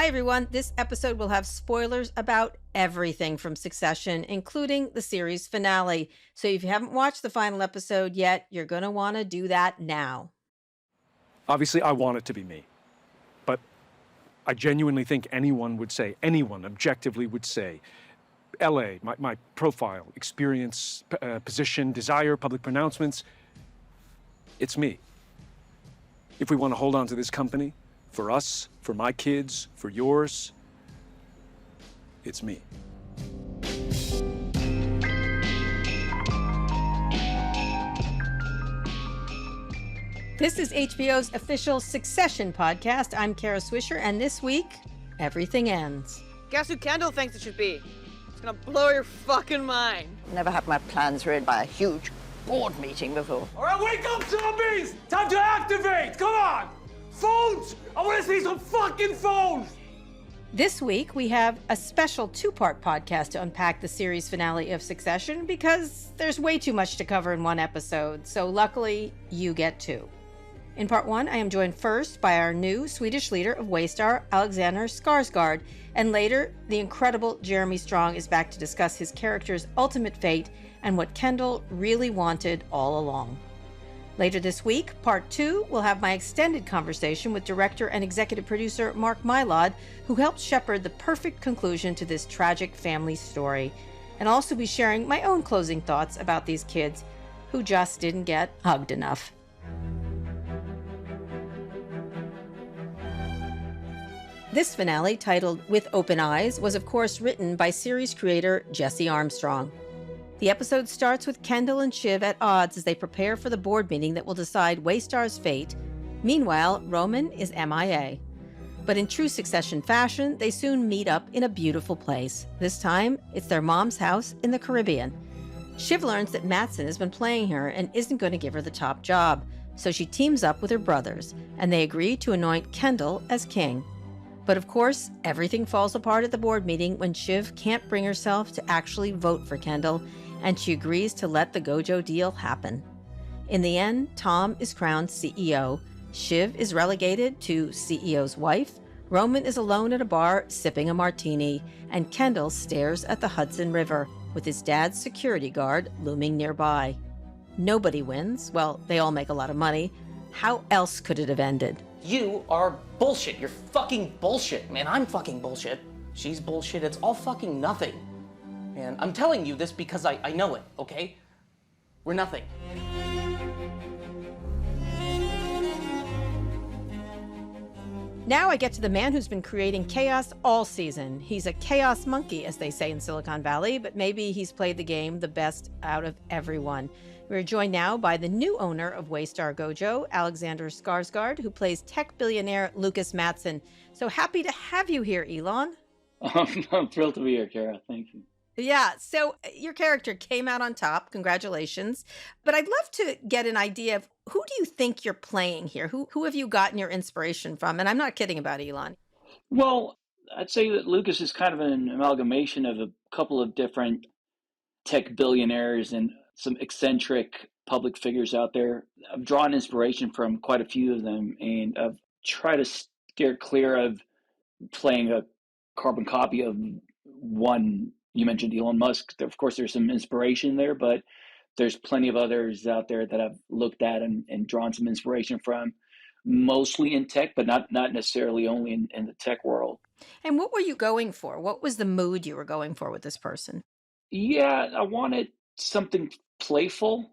Hi, everyone. This episode will have spoilers about everything from Succession, including the series finale. So if you haven't watched the final episode yet, you're going to want to do that now. Obviously, I want it to be me. But I genuinely think anyone objectively would say, LA, my profile, experience, position, desire, public pronouncements, it's me. If we want to hold on to this company, for us, for my kids, for yours, it's me. This is HBO's official Succession podcast. I'm Kara Swisher, and this week, everything ends. Guess who Kendall thinks it should be? It's gonna blow your fucking mind. Never had my plans read by a huge board meeting before. All right, wake up, zombies! Time to activate! Come on! Phones! I want to see some fucking phones! This week, we have a special two-part podcast to unpack the series finale of Succession because there's way too much to cover in one episode, so luckily, you get two. In part one, I am joined first by our new Swedish leader of Waystar, Alexander Skarsgård, and later, the incredible Jeremy Strong is back to discuss his character's ultimate fate and what Kendall really wanted all along. Later this week, part two, we'll have my extended conversation with director and executive producer Mark Mylod, who helped shepherd the perfect conclusion to this tragic family story, and also be sharing my own closing thoughts about these kids who just didn't get hugged enough. This finale, titled With Open Eyes, was of course written by series creator Jesse Armstrong. The episode starts with Kendall and Shiv at odds as they prepare for the board meeting that will decide Waystar's fate. Meanwhile, Roman is MIA. But in true Succession fashion, they soon meet up in a beautiful place. This time, it's their mom's house in the Caribbean. Shiv learns that Matsson has been playing her and isn't going to give her the top job, so she teams up with her brothers, and they agree to anoint Kendall as king. But of course, everything falls apart at the board meeting when Shiv can't bring herself to actually vote for Kendall, and she agrees to let the Gojo deal happen. In the end, Tom is crowned CEO, Shiv is relegated to CEO's wife, Roman is alone at a bar sipping a martini, and Kendall stares at the Hudson River with his dad's security guard looming nearby. Nobody wins. Well, they all make a lot of money. How else could it have ended? You are bullshit. You're fucking bullshit, man. I'm fucking bullshit. She's bullshit. It's all fucking nothing. And I'm telling you this because I know it, okay? We're nothing. Now I get to the man who's been creating chaos all season. He's a chaos monkey, as they say in Silicon Valley, but maybe he's played the game the best out of everyone. We're joined now by the new owner of Waystar Gojo, Alexander Skarsgård, who plays tech billionaire Lukas Matsson. So happy to have you here, Elon. I'm thrilled to be here, Kara. Thank you. Yeah, so your character came out on top. Congratulations. But I'd love to get an idea of who do you think you're playing here? Who have you gotten your inspiration from? And I'm not kidding about Elon. Well, I'd say that Lukas is kind of an amalgamation of a couple of different tech billionaires and some eccentric public figures out there. I've drawn inspiration from quite a few of them, and I've tried to steer clear of playing a carbon copy of one. You mentioned Elon Musk. Of course, there's some inspiration there, but there's plenty of others out there that I've looked at and drawn some inspiration from, mostly in tech, but not necessarily only in the tech world. And what were you going for? What was the mood you were going for with this person? Yeah, I wanted something playful.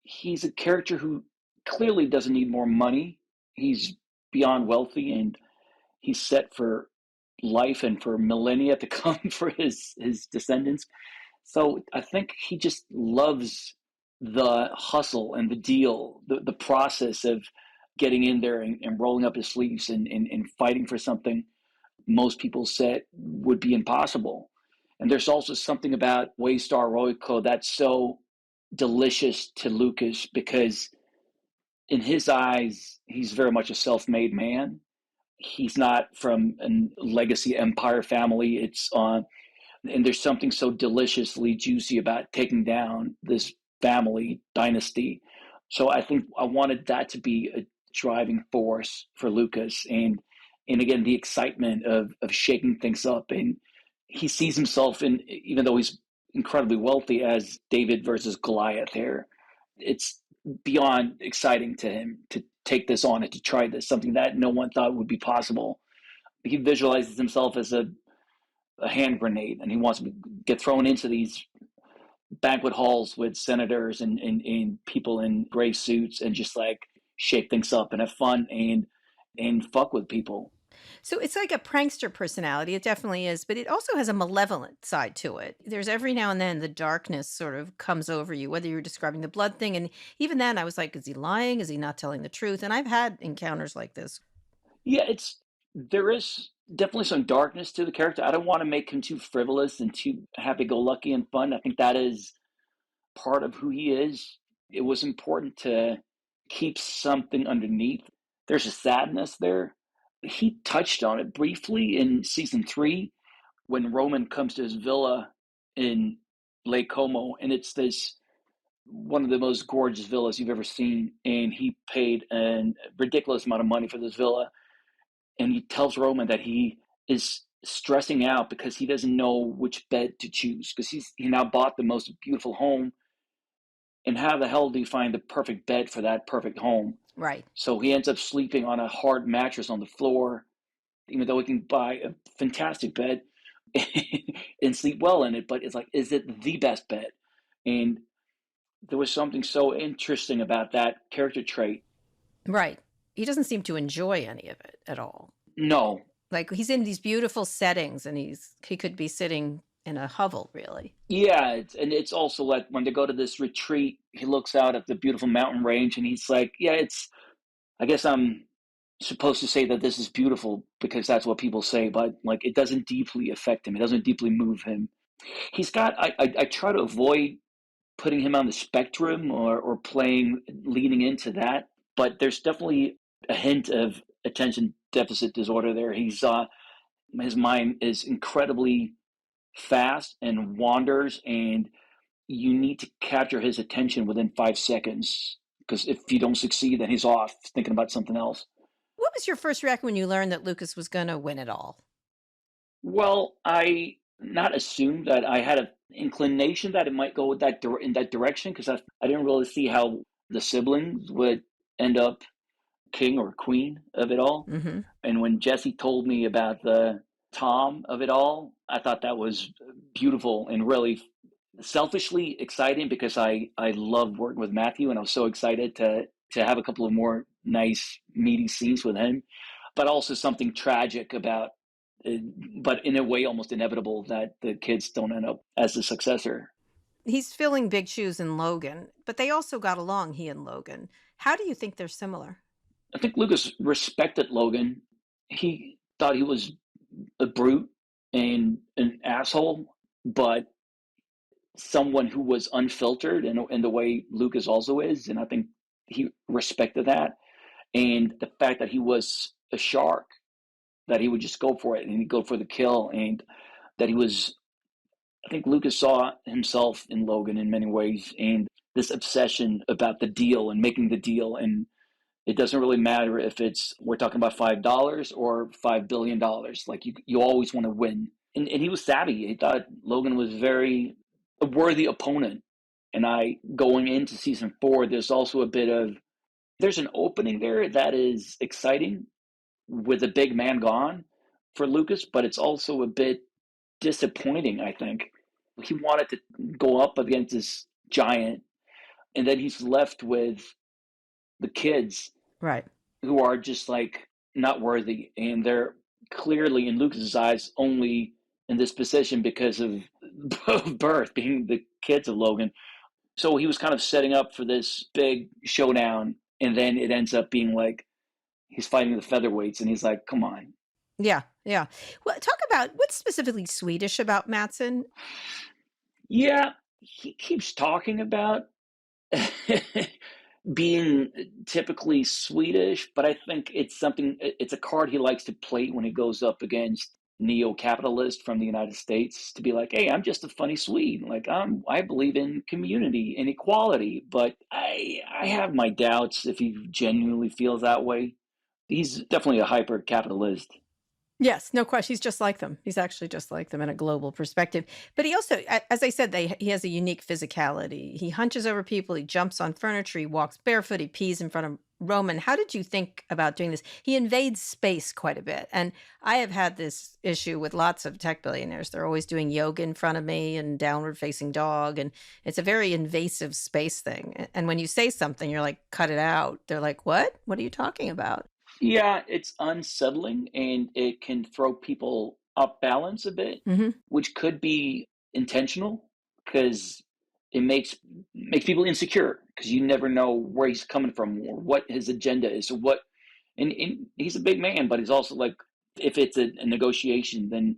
He's a character who clearly doesn't need more money. He's beyond wealthy, and he's set for life and for millennia to come for his descendants. So I think he just loves the hustle and the deal, the process of getting in there and rolling up his sleeves and fighting for something most people said would be impossible. And there's also something about Waystar Royco that's so delicious to Lukas because in his eyes, he's very much a self-made man. He's not from a legacy empire family. And there's something so deliciously juicy about taking down this family dynasty. So I think I wanted that to be a driving force for Lukas. And And again, the excitement of shaking things up. And he sees himself in, even though he's incredibly wealthy, as David versus Goliath here. It's beyond exciting to him to take this on and to try this, something that no one thought would be possible. He visualizes himself as a hand grenade, and he wants to get thrown into these banquet halls with senators and people in gray suits and just like shake things up and have fun and fuck with people. So it's like a prankster personality. It definitely is, but it also has a malevolent side to it. There's every now and then the darkness sort of comes over you, whether you're describing the blood thing. And even then I was like, is he lying? Is he not telling the truth? And I've had encounters like this. Yeah, there is definitely some darkness to the character. I don't want to make him too frivolous and too happy-go-lucky and fun. I think that is part of who he is. It was important to keep something underneath. There's a sadness there. He touched on it briefly in season 3 when Roman comes to his villa in Lake Como, and it's this one of the most gorgeous villas you've ever seen, and he paid a ridiculous amount of money for this villa. And he tells Roman that he is stressing out because he doesn't know which bed to choose, because he now bought the most beautiful home, and how the hell do you find the perfect bed for that perfect home? Right. So he ends up sleeping on a hard mattress on the floor, even though he can buy a fantastic bed and sleep well in it. But it's like, is it the best bed? And there was something so interesting about that character trait. Right. He doesn't seem to enjoy any of it at all. No. Like he's in these beautiful settings and he could be sitting in a hovel, really. Yeah, it's also like when they go to this retreat, he looks out at the beautiful mountain range and he's like, yeah, I guess I'm supposed to say that this is beautiful because that's what people say, but like it doesn't deeply affect him. It doesn't deeply move him. I try to avoid putting him on the spectrum or leaning into that, but there's definitely a hint of attention deficit disorder there. His mind is incredibly fast and wanders, and you need to capture his attention within 5 seconds, because if you don't succeed, then he's off thinking about something else. What was your first reaction when you learned that Lukas was going to win it all? Well, I not assumed that. I had an inclination that it might go in that direction, because I didn't really see how the siblings would end up king or queen of it all. Mm-hmm. And when Jesse told me about the Tom of it all, I thought that was beautiful and really selfishly exciting, because I loved working with Matthew, and I was so excited to have a couple of more nice meaty scenes with him, but also something tragic about but in a way almost inevitable, that the kids don't end up as the successor. He's filling big shoes in Logan, but they also got along, he and Logan. How do you think they're similar? I think Lukas respected Logan. He thought he was a brute and an asshole, but someone who was unfiltered in the way Lukas also is. And I think he respected that. And the fact that he was a shark, that he would just go for it and he'd go for the kill. And that I think Lukas saw himself in Logan in many ways, and this obsession about the deal and making the deal. And it doesn't really matter if we're talking about $5 or $5 billion. Like you always want to win. And he was savvy. He thought Logan was a worthy opponent. And going into season 4, there's also there's an opening there that is exciting with a big man gone for Lukas, but it's also a bit disappointing, I think. He wanted to go up against this giant, and then he's left with the kids, right, who are just like not worthy, and they're clearly in Lucas's eyes only in this position because of birth, being the kids of Logan. So he was kind of setting up for this big showdown, and then it ends up being like he's fighting the featherweights, and he's like, come on. Yeah. Well, talk about what's specifically Swedish about Matsson. Yeah, he keeps talking about being typically Swedish, but I think it's a card he likes to play when he goes up against neo-capitalist from the United States, to be like, hey, I'm just a funny Swede. Like, I believe in community and equality, but I have my doubts if he genuinely feels that way. He's definitely a hyper capitalist. Yes, no question. He's just like them. He's actually just like them in a global perspective. But he also, as I said, he has a unique physicality. He hunches over people. He jumps on furniture. He walks barefoot. He pees in front of Roman. How did you think about doing this? He invades space quite a bit. And I have had this issue with lots of tech billionaires. They're always doing yoga in front of me and downward facing dog. And it's a very invasive space thing. And when you say something, you're like, cut it out. They're like, what? What are you talking about? Yeah, it's unsettling and it can throw people off balance a bit, Hmm. which could be intentional because it makes people insecure because you never know where he's coming from or what his agenda is. So and he's a big man, but he's also like, if it's a negotiation, then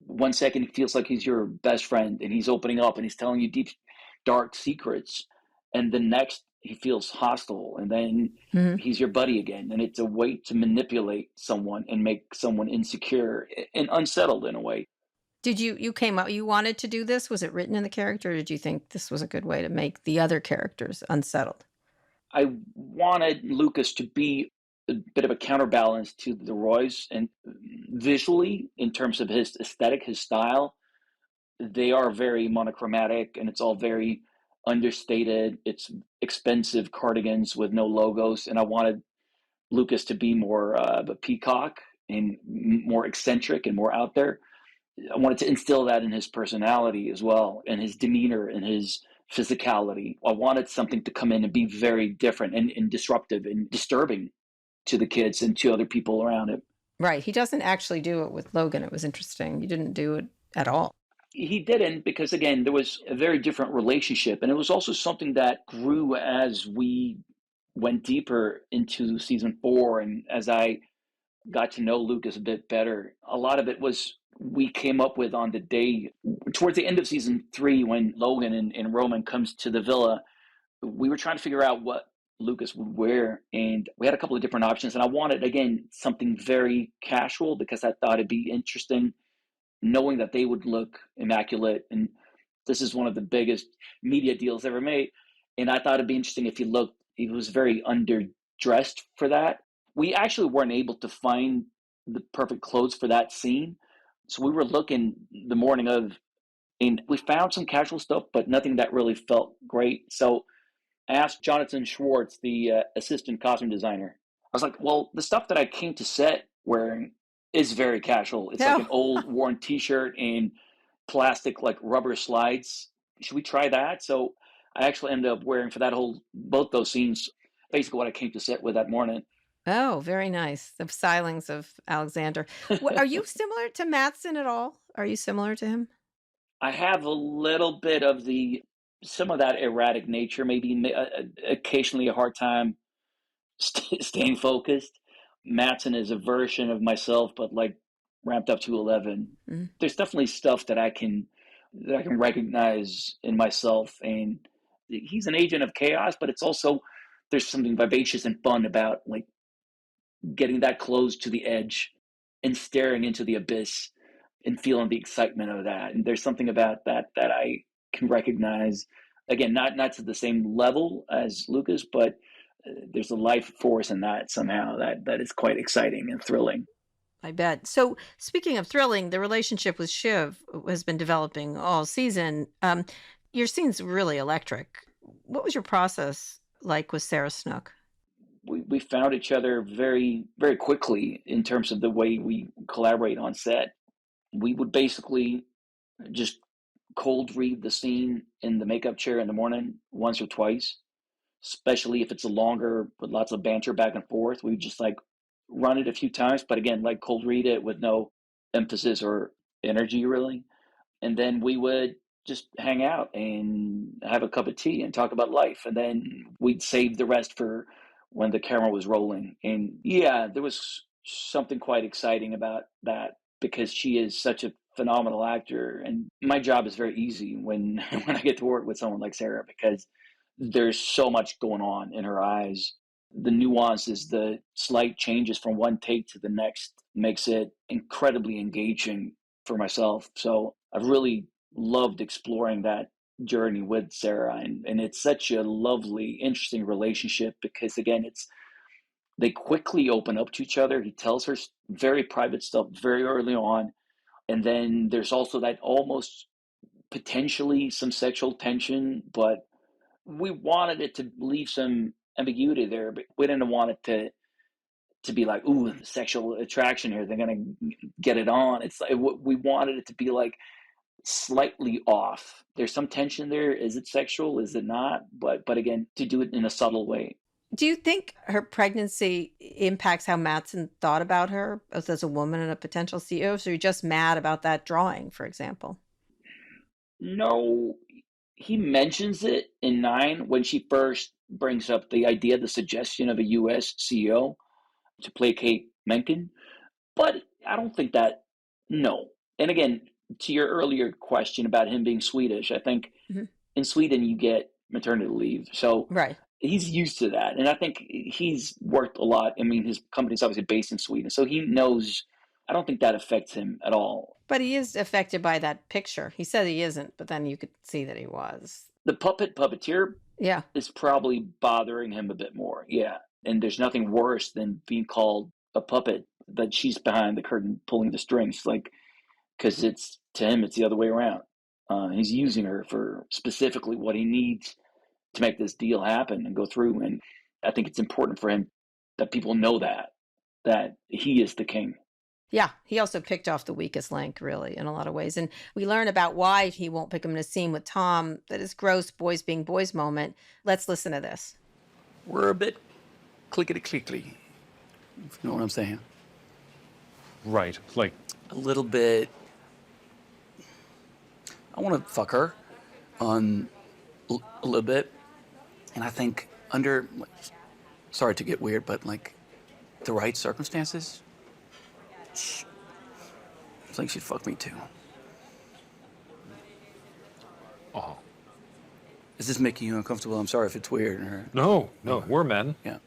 1 second he feels like he's your best friend and he's opening up and he's telling you deep, dark secrets, and the next he feels hostile, and then Hmm. he's your buddy again. And it's a way to manipulate someone and make someone insecure and unsettled in a way. Did you came up, you wanted to do this? Was it written in the character, or did you think this was a good way to make the other characters unsettled? I wanted Lucas to be a bit of a counterbalance to the Roys, and visually, in terms of his aesthetic, his style, they are very monochromatic and it's all very understated. It's expensive cardigans with no logos, and I wanted Lucas to be more of a peacock and more eccentric and more out there. I wanted to instill that in his personality as well, and his demeanor and his physicality. I wanted something to come in and be very different and disruptive and disturbing to the kids and to other people around him. Right. He doesn't actually do it with Logan. It was interesting. You didn't do it at all. He didn't, because again, there was a very different relationship, and it was also something that grew as we went deeper into season 4, and as I got to know Lucas a bit better. A lot of it was we came up with on the day towards the end of season 3 when Logan and Roman comes to the villa. We were trying to figure out what Lucas would wear, and we had a couple of different options. And I wanted, again, something very casual because I thought it'd be interesting knowing that they would look immaculate. And this is one of the biggest media deals ever made. And I thought it'd be interesting if he was very underdressed for that. We actually weren't able to find the perfect clothes for that scene. So we were looking the morning of, and we found some casual stuff, but nothing that really felt great. So I asked Jonathan Schwartz, the assistant costume designer. I was like, well, the stuff that I came to set wearing is very casual. It's like an old worn t-shirt and plastic like rubber slides. Should we try that? So I actually ended up wearing for both those scenes, basically what I came to set with that morning. Oh, very nice. The stylings of Alexander. Are you similar to Matsson at all? Are you similar to him? I have a little bit of some of that erratic nature, maybe occasionally a hard time staying focused. Matsson is a version of myself, but like ramped up to 11. Mm. There's definitely stuff that I can recognize in myself, and he's an agent of chaos, but it's also there's something vivacious and fun about like getting that close to the edge and staring into the abyss and feeling the excitement of that. And there's something about that I can recognize. Again, not to the same level as Lucas, but there's a life force in that somehow that is quite exciting and thrilling. I bet. So, speaking of thrilling, the relationship with Shiv has been developing all season. Your scene's really electric. What was your process like with Sarah Snook? We found each other very, very quickly in terms of the way we collaborate on set. We would basically just cold read the scene in the makeup chair in the morning once or twice, especially if it's a longer with lots of banter back and forth. We just like run it a few times, but again, like cold read it with no emphasis or energy really. And then we would just hang out and have a cup of tea and talk about life. And then we'd save the rest for when the camera was rolling. And yeah, there was something quite exciting about that because she is such a phenomenal actor. And my job is very easy when when I get to work with someone like Sarah because there's so much going on in her eyes. The nuances, the slight changes from one take to the next makes it incredibly engaging for myself. So I've really loved exploring that journey with Sarah. And it's such a lovely, interesting relationship because, again, it's They quickly open up to each other. He tells her very private stuff very early on. And then there's also that almost potentially some sexual tension, but we wanted it to leave some ambiguity there, but we didn't want it to be like, ooh, sexual attraction here. They're going to get it on. It's like, we wanted it to be like slightly off. There's some tension there. Is it sexual? Is it not? But again, to do it in a subtle way. Do you think her pregnancy impacts how Matsson thought about her both as a woman and a potential CEO? So you're just mad about that drawing, for example? No, he mentions it in 9 when she first brings up the idea, the suggestion of a U.S. CEO to placate Mencken. But I don't think that, no. And again, to your earlier question about him being Swedish, I think in Sweden you get maternity leave. So Right. he's used to that. And I think he's worked a lot. I mean, his company's obviously based in Sweden. So he knows, I don't think that affects him at all. But he is affected by that picture. He said he isn't, but then you could see that he was. The puppeteer Yeah. is probably bothering him a bit more. Yeah. And there's nothing worse than being called a puppet, that she's behind the curtain pulling the strings. Like, because it's, to him, it's the other way around. He's using her for specifically what he needs to make this deal happen and go through. And I think it's important for him that people know that he is the king. Yeah, he also picked off the weakest link, really, in a lot of ways. And we learn about why he won't pick him in a scene with Tom, that is gross boys being boys moment. Let's listen to this. We're a bit clickety-clickety, if you know what I'm saying. Right, like... A little bit... I want to fuck her on a little bit. And I think under... Sorry to get weird, but like the right circumstances... I think she'd fuck me too. Oh. Is this making you uncomfortable? I'm sorry if it's weird. Or... No, we're men. Yeah.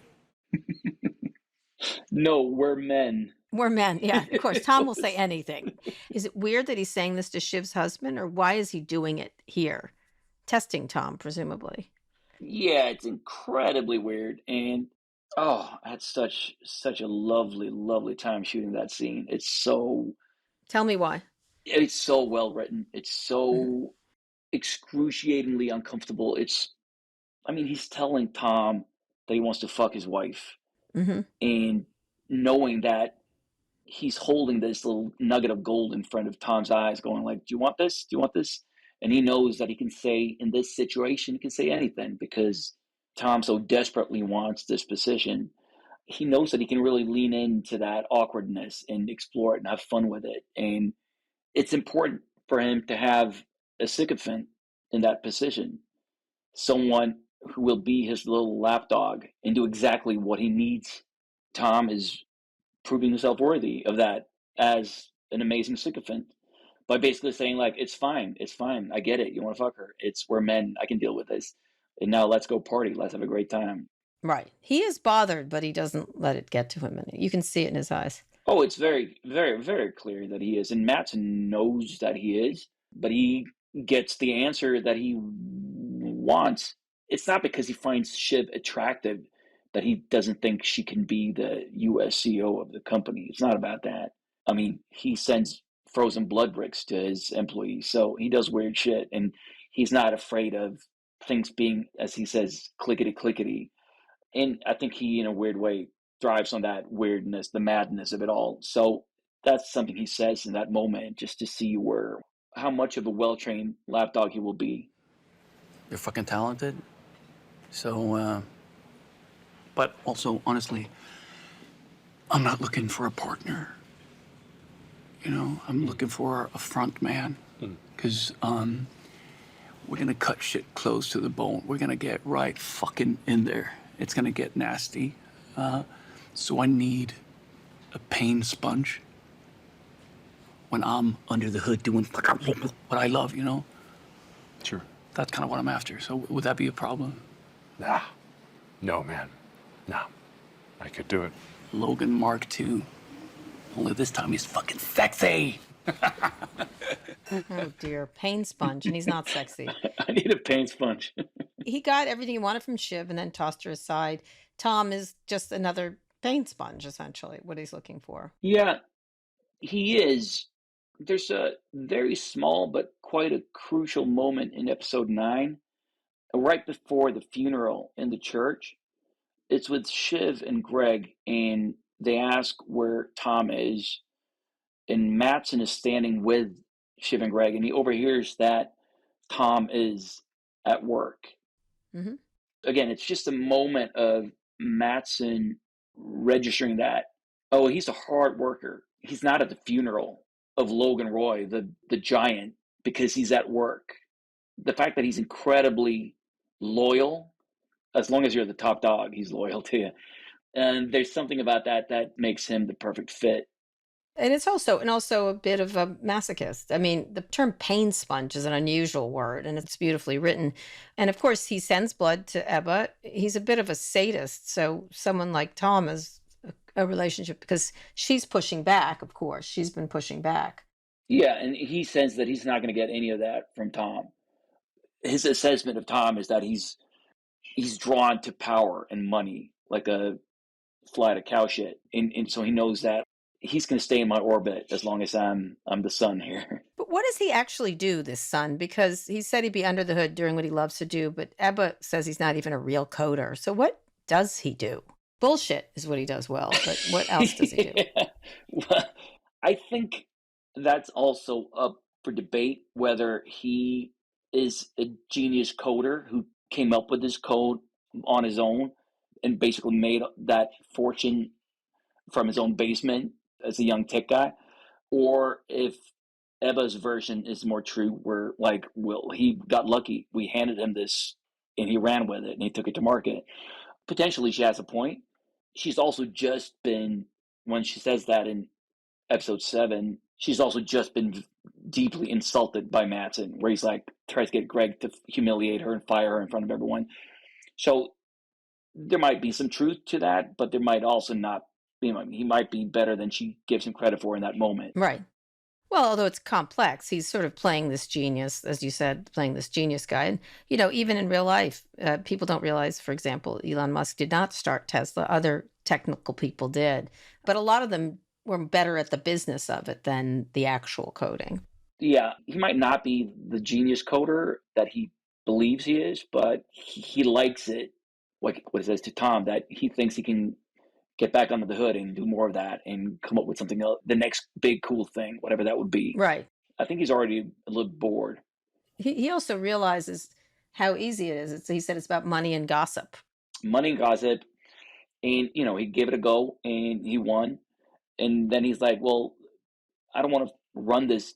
No, we're men. We're men. Yeah, of course. Tom will say anything. Is it weird that he's saying this to Shiv's husband, or why is he doing it here? Testing Tom, presumably. Yeah, it's incredibly weird. And I had such a lovely time shooting that scene. It's so... Tell me why. It's so well written. It's so excruciatingly uncomfortable. He's telling Tom that he wants to fuck his wife. And knowing that he's holding this little nugget of gold in front of Tom's eyes, going like, do you want this? Do you want this? And he knows that he can say, in this situation, he can say anything because Tom so desperately wants this position. He knows that he can really lean into that awkwardness and explore it and have fun with it. And it's important for him to have a sycophant in that position, someone who will be his little lapdog and do exactly what he needs. Tom is proving himself worthy of that as an amazing sycophant by basically saying like, it's fine, I get it, you want to fuck her, we're men, I can deal with this, and now let's go party, let's have a great time. Right. He is bothered, but he doesn't let it get to him. And you can see it in his eyes. Oh, it's very, very, very clear that he is. And Matsson knows that he is, but he gets the answer that he wants. It's not because he finds Shiv attractive that he doesn't think she can be the U.S. CEO of the company. It's not about that. I mean, he sends frozen blood bricks to his employees, so he does weird shit. And he's not afraid of things being, as he says, clickety-clickety. And I think he, in a weird way, thrives on that weirdness, the madness of it all. So that's something he says in that moment, just to see how much of a well-trained lapdog he will be. You're fucking talented. So, but also, honestly, I'm not looking for a partner. You know, I'm looking for a front man. Because, we're gonna cut shit close to the bone. We're gonna get right fucking in there. It's gonna get nasty. So I need a pain sponge when I'm under the hood doing what I love, you know? Sure. That's kind of what I'm after. So would that be a problem? Nah. No, man. No. I could do it. Logan Mark II. Only this time he's fucking sexy. Oh, dear. Pain sponge, and he's not sexy. I need a pain sponge. He got everything he wanted from Shiv and then tossed her aside. Tom is just another paint sponge, essentially, what he's looking for. Yeah, he is. There's a very small but quite a crucial moment in episode 9, right before the funeral in the church. It's with Shiv and Greg, and they ask where Tom is, and Matsson is standing with Shiv and Greg, and he overhears that Tom is at work. Mm-hmm. Again, it's just a moment of Matsson registering that, oh, he's a hard worker. He's not at the funeral of Logan Roy, the giant, because he's at work. The fact that he's incredibly loyal, as long as you're the top dog, he's loyal to you. And there's something about that that makes him the perfect fit. And it's also a bit of a masochist. I mean, the term pain sponge is an unusual word, and it's beautifully written. And of course, he sends blood to Ebba. He's a bit of a sadist. So someone like Tom is a relationship because she's pushing back, of course. She's been pushing back. Yeah, and he says that he's not going to get any of that from Tom. His assessment of Tom is that he's drawn to power and money like a fly to cow shit. And so he knows that he's going to stay in my orbit as long as I'm the sun here. But what does he actually do, this son? Because he said he'd be under the hood doing what he loves to do, but Ebba says he's not even a real coder. So what does he do? Bullshit is what he does well, but what else does he do? Yeah. Well, I think that's also up for debate whether he is a genius coder who came up with this code on his own and basically made that fortune from his own basement as a young tech guy, or if Ebba's version is more true, where like, well, he got lucky. We handed him this and he ran with it and he took it to market. Potentially she has a point. She's also just been, when she says that in episode 7, she's also just been deeply insulted by Matsson, where he's like, tries to get Greg to humiliate her and fire her in front of everyone. So there might be some truth to that, but there might also not be. He might be better than she gives him credit for in that moment. Right. Well, although it's complex, he's sort of playing this genius, as you said, playing this genius guy. And, you know, even in real life, people don't realize, for example, Elon Musk did not start Tesla. Other technical people did. But a lot of them were better at the business of it than the actual coding. Yeah, he might not be the genius coder that he believes he is, but he likes it. Like what it says to Tom, that he thinks he can get back under the hood and do more of that and come up with something else, the next big cool thing, whatever that would be. Right. I think he's already a little bored. He also realizes how easy it is. He said it's about money and gossip. Money and gossip. And, you know, he gave it a go and he won. And then he's like, well, I don't want to run this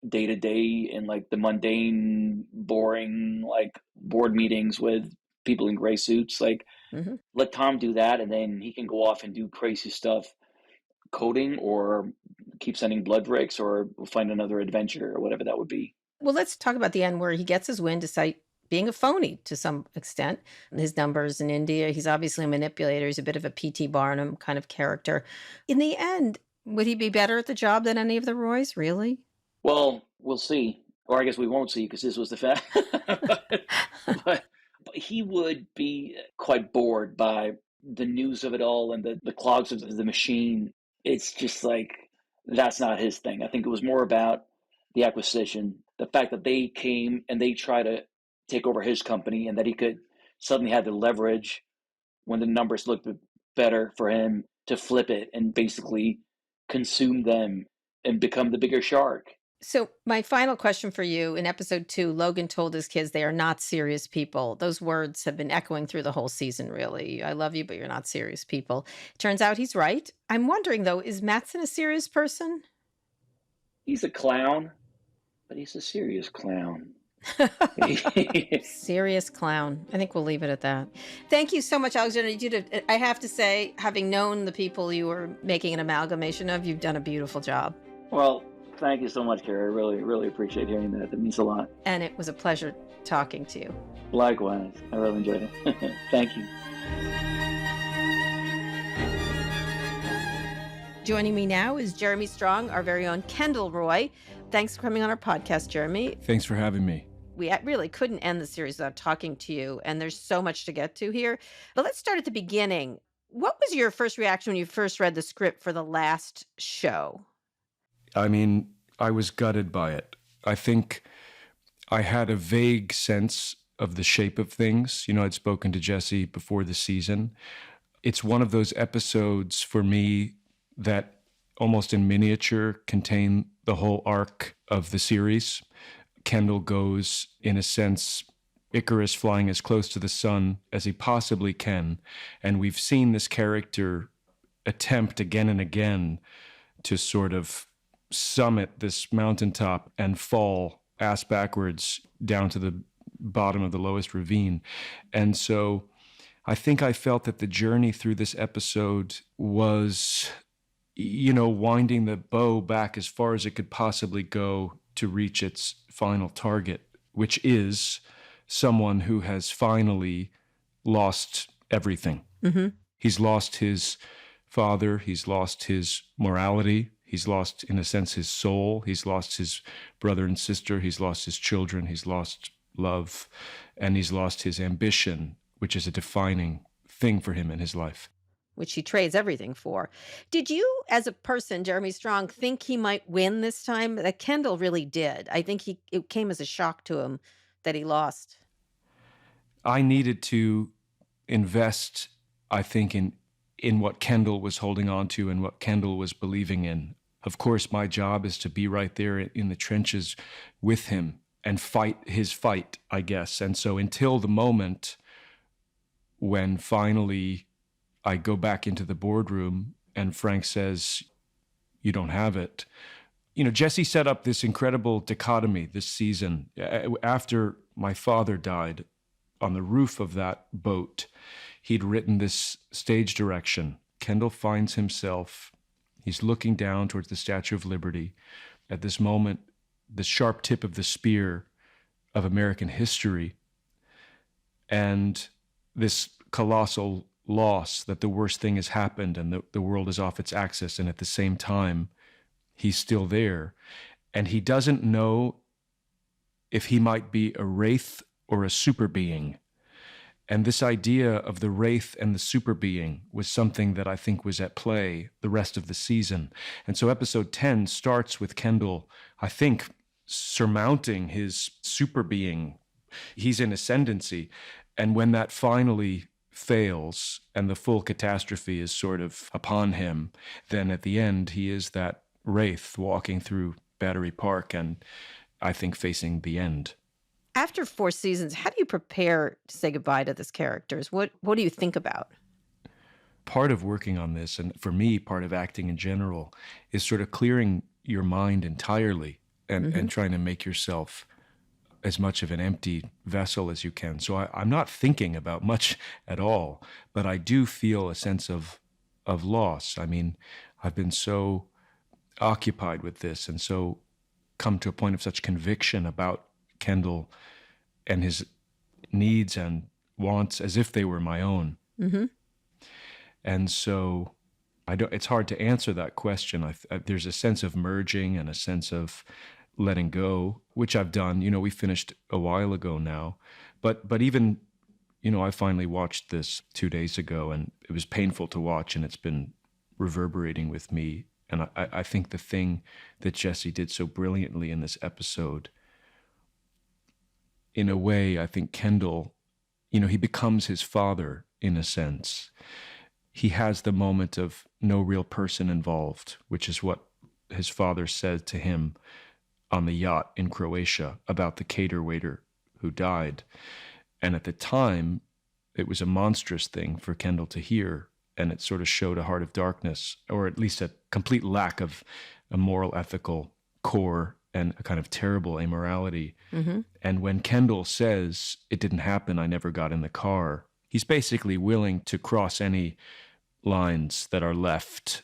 day to day in like the mundane, boring, like board meetings with people in gray suits. Like, let Tom do that, and then he can go off and do crazy stuff, coding, or keep sending blood bricks, or find another adventure, or whatever that would be. Well, let's talk about the end where he gets his win despite being a phony to some extent. His numbers in India, he's obviously a manipulator. He's a bit of a P.T. Barnum kind of character. In the end, would he be better at the job than any of the Roys, really? Well, we'll see. Or I guess we won't see, because this was the fact. but he would be quite bored by the news of it all and the clogs of the machine. It's just like, that's not his thing. I think it was more about the acquisition, the fact that they came and they try to take over his company, and that he could suddenly have the leverage when the numbers looked better for him to flip it and basically consume them and become the bigger shark. So my final question for you, in episode 2, Logan told his kids they are not serious people. Those words have been echoing through the whole season, really. I love you, but you're not serious people. Turns out he's right. I'm wondering, though, is Matsson a serious person? He's a clown, but he's a serious clown. Serious clown. I think we'll leave it at that. Thank you so much, Alexander. I have to say, having known the people you were making an amalgamation of, you've done a beautiful job. Well, thank you so much, Kara. I really, really appreciate hearing that. That means a lot. And it was a pleasure talking to you. Likewise. I really enjoyed it. Thank you. Joining me now is Jeremy Strong, our very own Kendall Roy. Thanks for coming on our podcast, Jeremy. Thanks for having me. We really couldn't end the series without talking to you, and there's so much to get to here. But let's start at the beginning. What was your first reaction when you first read the script for the last show? I mean, I was gutted by it. I think I had a vague sense of the shape of things. You know, I'd spoken to Jesse before the season. It's one of those episodes for me that almost in miniature contain the whole arc of the series. Kendall goes, in a sense, Icarus flying as close to the sun as he possibly can. And we've seen this character attempt again and again to sort of summit this mountaintop and fall ass backwards down to the bottom of the lowest ravine. And so I think I felt that the journey through this episode was, you know, winding the bow back as far as it could possibly go to reach its final target, which is someone who has finally lost everything. Mm-hmm. He's lost his father. He's lost his morality. He's lost, in a sense, his soul. He's lost his brother and sister. He's lost his children. He's lost love. And he's lost his ambition, which is a defining thing for him in his life. Which he trades everything for. Did you, as a person, Jeremy Strong, think he might win this time? That Kendall really did. I think it came as a shock to him that he lost. I needed to invest, I think, in what Kendall was holding on to and what Kendall was believing in. Of course, my job is to be right there in the trenches with him and fight his fight, I guess. And so until the moment when finally I go back into the boardroom and Frank says, "You don't have it." You know, Jesse set up this incredible dichotomy this season. After my father died, on the roof of that boat, he'd written this stage direction. Kendall finds himself, he's looking down towards the Statue of Liberty. At this moment, the sharp tip of the spear of American history, and this colossal loss that the worst thing has happened and the world is off its axis, and at the same time, he's still there. And he doesn't know if he might be a wraith or a super being. And this idea of the wraith and the super being was something that I think was at play the rest of the season. And so episode 10 starts with Kendall, I think, surmounting his super being. He's in ascendancy. And when that finally fails and the full catastrophe is sort of upon him, then at the end, he is that wraith walking through Battery Park and I think facing the end. After 4 seasons, how do you prepare to say goodbye to this characters? What do you think about? Part of working on this, and for me, part of acting in general, is sort of clearing your mind entirely and trying to make yourself as much of an empty vessel as you can. So I'm not thinking about much at all, but I do feel a sense of loss. I mean, I've been so occupied with this and so come to a point of such conviction about Kendall and his needs and wants as if they were my own. Mm-hmm. And so it's hard to answer that question. There's a sense of merging and a sense of letting go, which I've done. You know, we finished a while ago now. But even, you know, I finally watched this 2 days ago and it was painful to watch and it's been reverberating with me. And I think the thing that Jesse did so brilliantly in this episode, in a way, I think Kendall, you know, he becomes his father in a sense. He has the moment of no real person involved, which is what his father said to him on the yacht in Croatia about the cater waiter who died. And at the time, it was a monstrous thing for Kendall to hear, and it sort of showed a heart of darkness, or at least a complete lack of a moral, ethical core and a kind of terrible amorality. Mm-hmm. And when Kendall says, "It didn't happen, I never got in the car," he's basically willing to cross any lines that are left.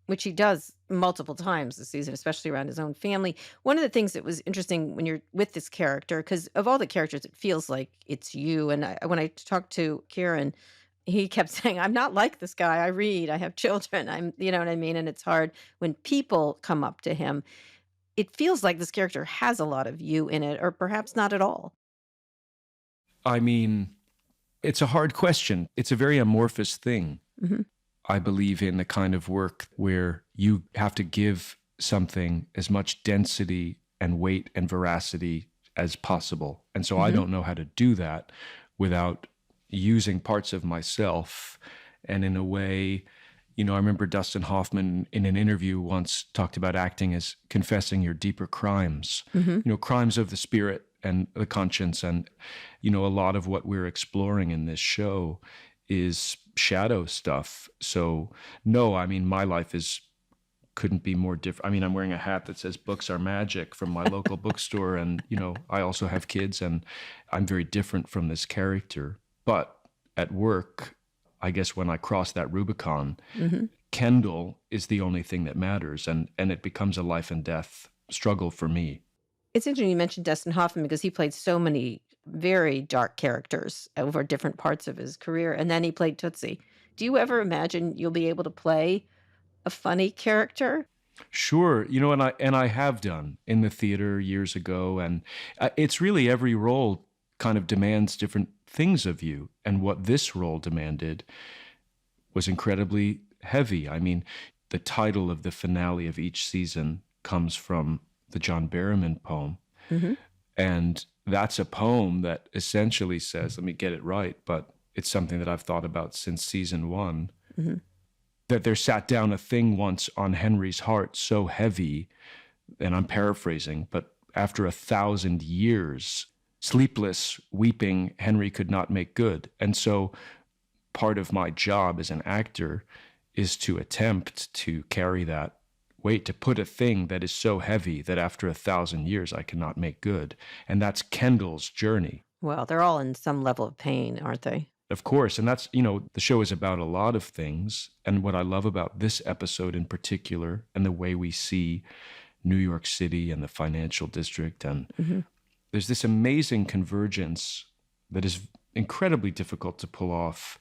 Which he does multiple times this season, especially around his own family. One of the things that was interesting when you're with this character, because of all the characters, it feels like it's you. And when I talked to Kieran, he kept saying, "I'm not like this guy. I read, I have children. You know what I mean? And it's hard when people come up to him. It feels like this character has a lot of you in it, or perhaps not at all." I mean, it's a hard question. It's a very amorphous thing. Mm-hmm. I believe in the kind of work where you have to give something as much density and weight and veracity as possible. And so I don't know how to do that without using parts of myself. And in a way, I remember Dustin Hoffman in an interview once talked about acting as confessing your deeper crimes, crimes of the spirit and the conscience. And, a lot of what we're exploring in this show is shadow stuff. So no, my life couldn't be more different. I'm wearing a hat that says books are magic from my local bookstore. And, I also have kids and I'm very different from this character. But at work, I guess when I cross that Rubicon, Kendall is the only thing that matters. And it becomes a life and death struggle for me. It's interesting you mentioned Dustin Hoffman because he played so many very dark characters over different parts of his career. And then he played Tootsie. Do you ever imagine you'll be able to play a funny character? Sure. And I have done in the theater years ago. And it's really every role kind of demands different things of you. And what this role demanded was incredibly heavy. The title of the finale of each season comes from the John Barrowman poem. And that's a poem that essentially says, let me get it right, but it's something that I've thought about since season 1, that there sat down a thing once on Henry's heart so heavy, and I'm paraphrasing, but after 1,000 years, sleepless, weeping, Henry could not make good. And so part of my job as an actor is to attempt to carry that weight, to put a thing that is so heavy that after 1,000 years I cannot make good. And that's Kendall's journey. Well, they're all in some level of pain, aren't they? Of course. And that's, the show is about a lot of things. And what I love about this episode in particular, and the way we see New York City and the financial district, and there's this amazing convergence that is incredibly difficult to pull off,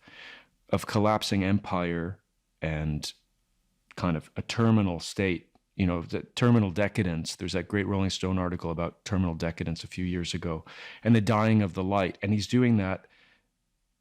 of collapsing empire and kind of a terminal state, the terminal decadence. There's that great Rolling Stone article about terminal decadence a few years ago, and the dying of the light. And he's doing that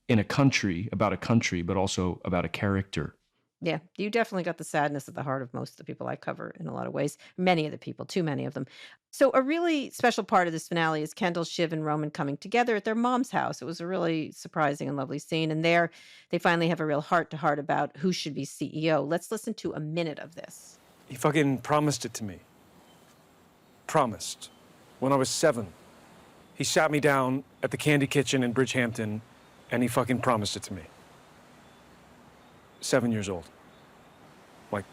in about a country, but also about a character. Yeah, you definitely got the sadness at the heart of most of the people I cover in a lot of ways. Many of the people, too many of them. So a really special part of this finale is Kendall, Shiv, and Roman coming together at their mom's house. It was a really surprising and lovely scene. And there, they finally have a real heart-to-heart about who should be CEO. Let's listen to a minute of this. He fucking promised it to me. Promised. When I was 7. He sat me down at the Candy Kitchen in Bridgehampton, and he fucking promised it to me. 7 years old. Like,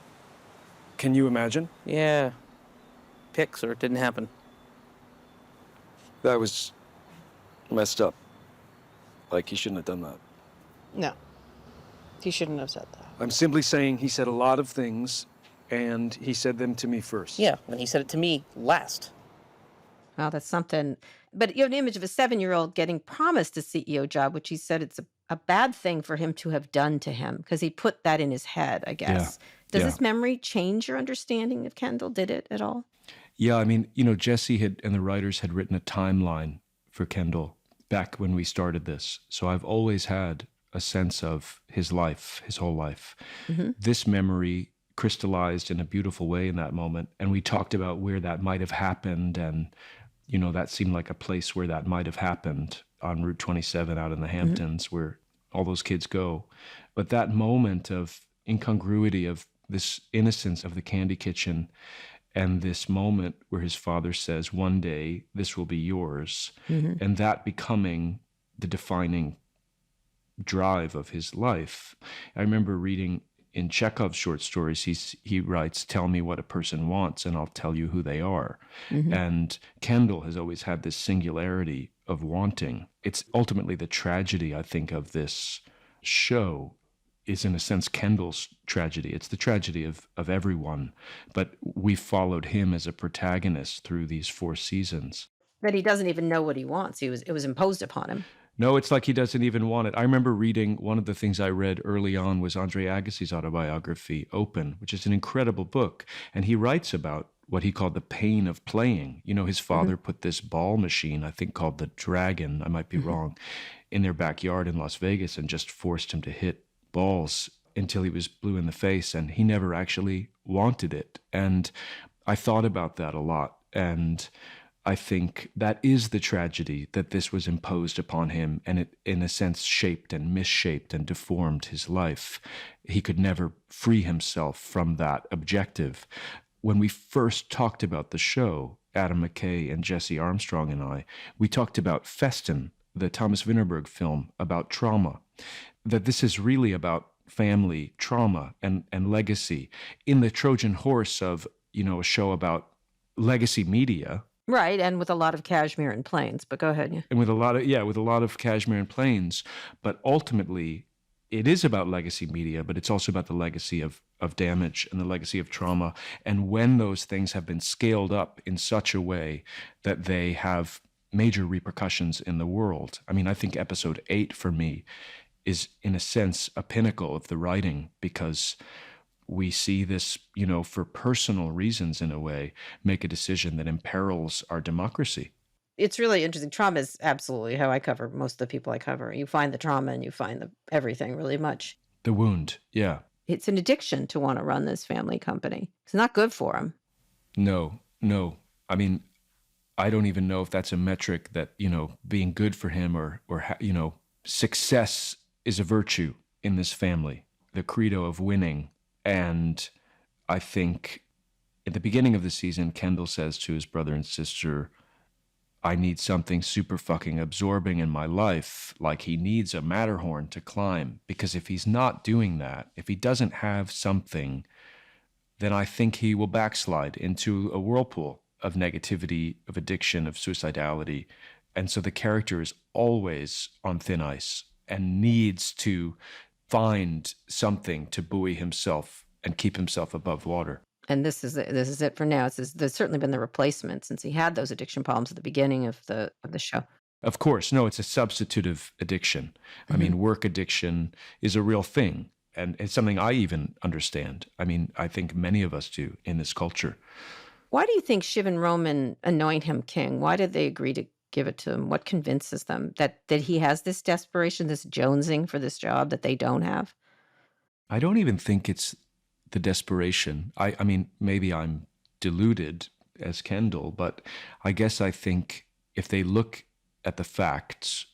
can you imagine? Yeah. Pics or it didn't happen. That was messed up. Like, he shouldn't have done that. No. He shouldn't have said that. I'm simply saying he said a lot of things, and he said them to me first. Yeah, and he said it to me last. Wow, that's something. But you have an image of a 7-year-old getting promised a CEO job, which he said it's a bad thing for him to have done to him, because he put that in his head, I guess. Does this memory change your understanding of Kendall? Did it at all? Yeah, Jesse and the writers had written a timeline for Kendall back when we started this. So I've always had a sense of his life, his whole life. This memory crystallized in a beautiful way in that moment. And we talked about where that might have happened. And, that seemed like a place where that might have happened on Route 27 out in the Hamptons, where all those kids go. But that moment of incongruity, of this innocence of the Candy Kitchen, and this moment where his father says, one day this will be yours, and that becoming the defining drive of his life. I remember reading in Chekhov's short stories, he writes, tell me what a person wants and I'll tell you who they are. And Kendall has always had this singularity of wanting. It's ultimately the tragedy, I think, of this show is in a sense Kendall's tragedy. It's the tragedy of everyone, but we followed him as a protagonist through these 4 seasons. That he doesn't even know what he wants. It was imposed upon him. No, it's like he doesn't even want it. I remember reading, one of the things I read early on was Andre Agassi's autobiography, Open, which is an incredible book. And he writes about what he called the pain of playing. His father put this ball machine, I think called the Dragon, I might be wrong, in their backyard in Las Vegas and just forced him to hit balls until he was blue in the face, and he never actually wanted it. And I thought about that a lot, and I think that is the tragedy, that this was imposed upon him, and it, in a sense, shaped and misshaped and deformed his life. He could never free himself from that objective. When we first talked about the show, Adam McKay and Jesse Armstrong and I, we talked about Festen, the Thomas Vinterberg film about trauma, that this is really about family trauma and legacy. In the Trojan horse of, a show about legacy media. Right, and with a lot of cashmere and plains, but go ahead. Yeah. And with a lot of cashmere and plains, but ultimately it is about legacy media, but it's also about the legacy of damage and the legacy of trauma. And when those things have been scaled up in such a way that they have major repercussions in the world. I mean, I think episode 8 for me is, in a sense, a pinnacle of the writing, because we see this, for personal reasons in a way, make a decision that imperils our democracy. It's really interesting. Trauma is absolutely how I cover most of the people I cover. You find the trauma and you find everything really much. The wound, yeah. It's an addiction to want to run this family company. It's not good for him. No. I mean, I don't even know if that's a metric that, being good for him or success is a virtue in this family, the credo of winning. And I think at the beginning of the season, Kendall says to his brother and sister, I need something super fucking absorbing in my life, like he needs a Matterhorn to climb. Because if he's not doing that, if he doesn't have something, then I think he will backslide into a whirlpool of negativity, of addiction, of suicidality. And so the character is always on thin ice and needs to find something to buoy himself and keep himself above water. And this is it for now. There's certainly been the replacement since he had those addiction problems at the beginning of the show. Of course, no, it's a substitutive addiction. I mean, work addiction is a real thing, and it's something I even understand. I mean, I think many of us do in this culture. Why do you think Shiv and Roman anoint him king? Why did they agree to give it to him? What convinces them that he has this desperation, this jonesing for this job that they don't have? I don't even think it's the desperation. I mean, maybe I'm deluded as Kendall, but I guess I think if they look at the facts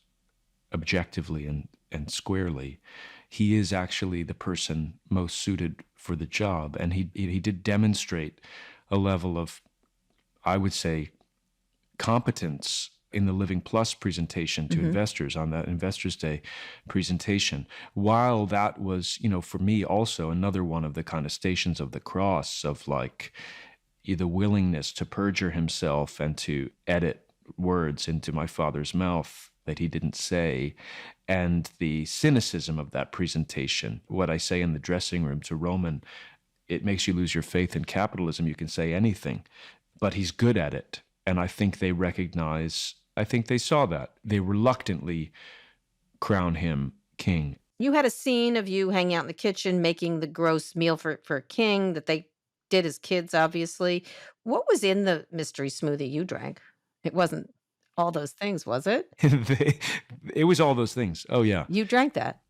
objectively and squarely, he is actually the person most suited for the job. And he did demonstrate a level of, I would say, competence in the Living Plus presentation to investors on that Investors Day presentation. While that was, for me also another one of the kind of stations of the cross of like the willingness to perjure himself and to edit words into my father's mouth that he didn't say, and the cynicism of that presentation. What I say in the dressing room to Roman, it makes you lose your faith in capitalism. You can say anything, but he's good at it. And I think they saw that. They reluctantly crown him king. You had a scene of you hanging out in the kitchen making the gross meal for King that they did as kids, obviously. What was in the mystery smoothie you drank? It wasn't all those things, was it? It was all those things. Oh, yeah. You drank that?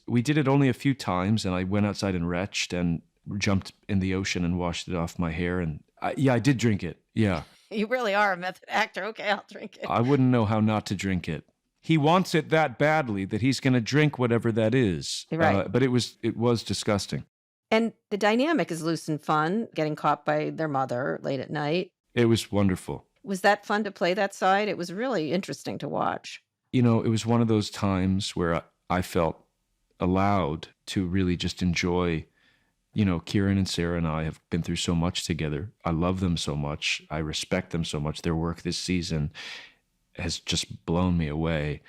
We did it only a few times, and I went outside and retched and jumped in the ocean and washed it off my hair. And I did drink it. Yeah. You really are a method actor. Okay, I'll drink it. I wouldn't know how not to drink it. He wants it that badly that he's going to drink whatever that is. Right. But it was disgusting. And the dynamic is loose and fun, getting caught by their mother late at night. It was wonderful. Was that fun to play that side? It was really interesting to watch. It was one of those times where I felt allowed to really just enjoy. Kieran and Sarah and I have been through so much together. I love them so much. I respect them so much. Their work this season has just blown me away.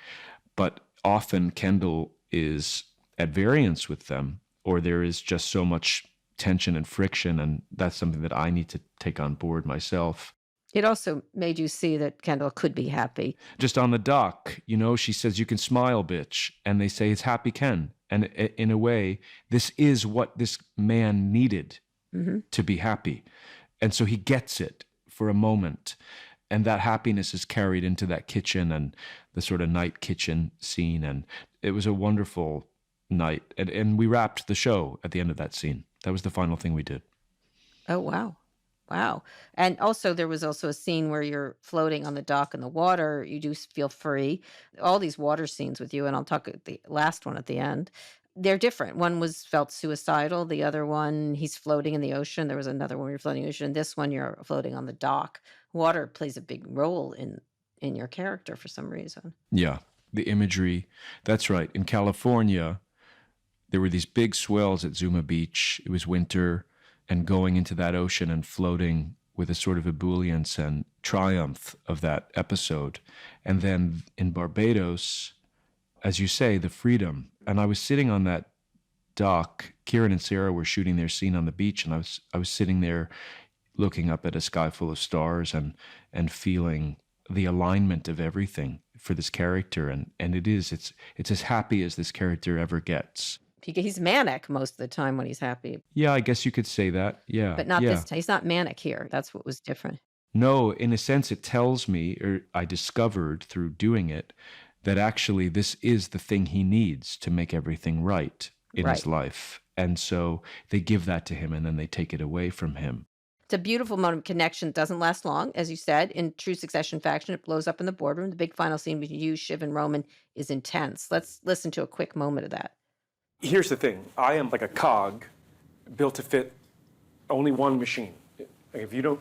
But often Kendall is at variance with them, or there is just so much tension and friction, and that's something that I need to take on board myself. It also made you see that Kendall could be happy. Just on the dock, she says, "You can smile, bitch." And they say, "It's happy Ken." And in a way, this is what this man needed to be happy. And so he gets it for a moment. And that happiness is carried into that kitchen and the sort of night kitchen scene. And it was a wonderful night. And we wrapped the show at the end of that scene. That was the final thing we did. Oh, wow. Wow. And also, there was also a scene where you're floating on the dock in the water. You do feel free. All these water scenes with you, and I'll talk at the last one at the end. They're different. One was felt suicidal. The other one, he's floating in the ocean. There was another one where you're floating in the ocean. This one, you're floating on the dock. Water plays a big role in your character for some reason. Yeah, the imagery. That's right. In California, there were these big swells at Zuma Beach. It was winter, and going into that ocean and floating with a sort of ebullience and triumph of that episode. And then in Barbados, as you say, the freedom. And I was sitting on that dock. Kieran and Sarah were shooting their scene on the beach, and I was sitting there looking up at a sky full of stars and feeling the alignment of everything for this character. And it's as happy as this character ever gets. He's manic most of the time when he's happy. Yeah, I guess you could say that. Yeah. But not this time. He's not manic here. That's what was different. No, in a sense, it tells me, or I discovered through doing it, that actually this is the thing he needs to make everything right in his life. And so they give that to him and then they take it away from him. It's a beautiful moment of connection. It doesn't last long. As you said, in true Succession fashion, it blows up in the boardroom. The big final scene between you, Shiv, and Roman is intense. Let's listen to a quick moment of that. Here's the thing. I am like a cog built to fit only one machine. Like if you don't